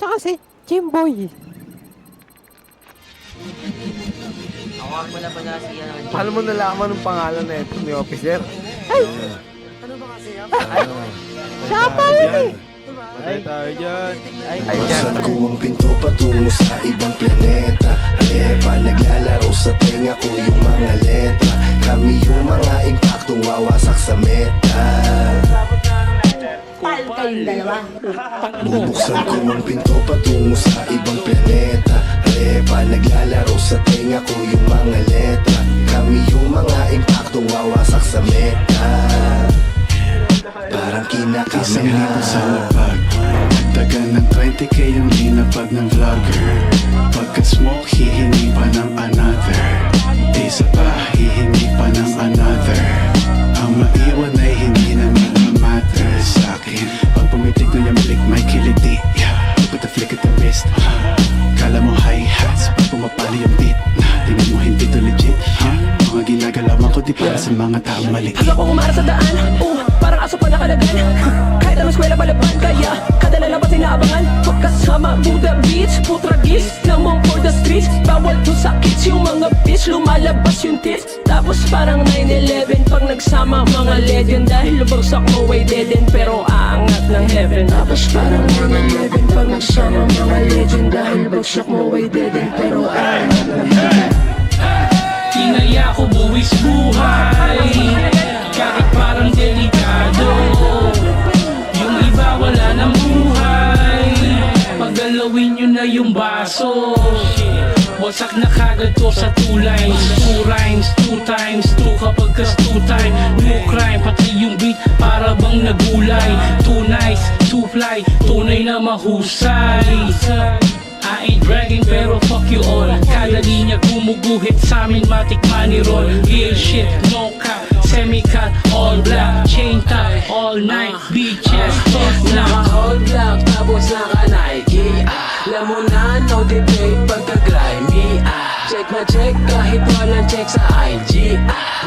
Tsaka si Jimboy. Ako mo na pala si Paano mo nalaman ng pangalan na ito ni officer? Ay! Ay, Siya pa yun eh! patay tayo dyan. Ay, Buksan ko ang pinto patungo sa ibang planeta. Haleba, naglalaro sa tenga ko yung mga letra. Kami yung mga impaktong wawasak sa meta. Pal kayong dalawa. Bubuksan ko ang pinto patungo sa ibang planeta. Haleba, naglalaro sa tenga ko yung mga letra. Kami yung mga impaktong wawasak sa meta. Parang kinakameha sa lapag. Dagdagan ng 20k yung linapag ng vlogger. Pagka-smoke, hihingi pa ng another. Isa pa, hihingi pa ng another. Ang maiwan ay hindi naman matter sa akin. Pag pumitig na yung balik, may kiliti. Put the flick at the wrist. Kala mo hi-hats, pag pumapali yung beat. Tingnan mo hindi to legit. Mga ginagalawan ko di para sa mga taong maliit. Hanggang ko kumara sa daan, parang aso pa nakalagan. Kahit anong eskwela palaban, kaya kada lalabas inaabangan. Pagkasama, Buddha Beach, putragis, lamang for the streets. Bawal to sa kids, yung mga bitch, lumalabas yung tits. Tapos parang 9-11, pag nagsama mga legend. Dahil lubagsak mo ay dead end, pero aangat ng heaven. Tapos parang 9-11, pag nagsama mga legend. Dahil lubagsak mo ay dead end, pero aangat ng heaven. Tinaya ko buwis buhay, kahit parang delikado. Yung iba wala ng buhay, paggalawin nyo na yung baso. Wasak na kagad to sa 2 lines, 2 rhymes, 2 times 2 kapag kas 2 time. No crime, pati yung beat para bang nagulay. Too nice, too fly, tunay na mahusay. I ain't bragging pero fuck you all. Kada linya gumuguhit sa amin matik money roll. Real shit, no cap, semi-cut, all black. Chain top, all night, beaches, toss na. Naka-all black, tapos naka-Nike. Alam mo na, no debate pagka-grimy. Check na check kahit walang check sa IG.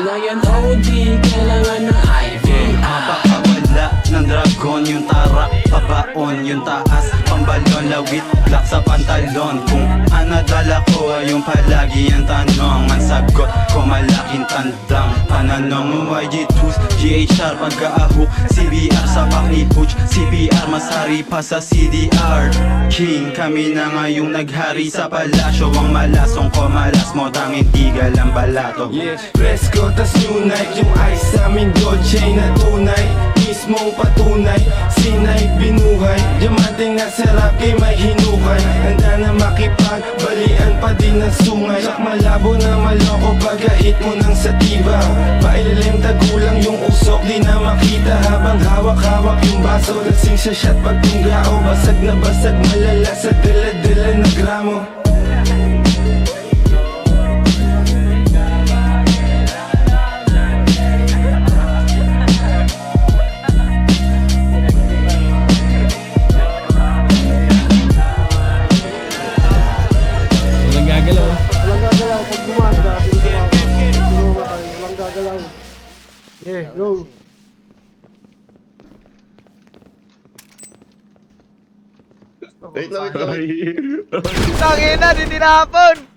Ngayon OD, kailangan ng IV. Napakawala ng dragon yung tarak, pabaon yung taas, pambalon, lawit, black sa pantalon. Kung ano dala ko ay yung palagi ang tanong. Ang sagot ko malaking tandang pananong. YG Tools, GHR pagkaahok, CBR sa Pakni Puch, CBR masari pa sa CDR. King kami na ngayong naghari sa palasyo. Ang malasong ko malas mo tanging tigal ang balato. Fresco tas new night. Yung ice sa amin Dolce na tunay. Mismong patunay, sinay binuhay. Diamante nga sarap kay may hinukay. Handa na makipagbalian pa din ang sungay. Sak malabo na maloko pag-hit mo ng sativa. Pailalim tagulang yung usok di na makita. Habang hawak-hawak yung baso, lasing sa shot pag tunggao. Basag na basag malala sa dala-dala na gramo. yeah, go. Wait lang, wait lang. Tangina, di tinapon!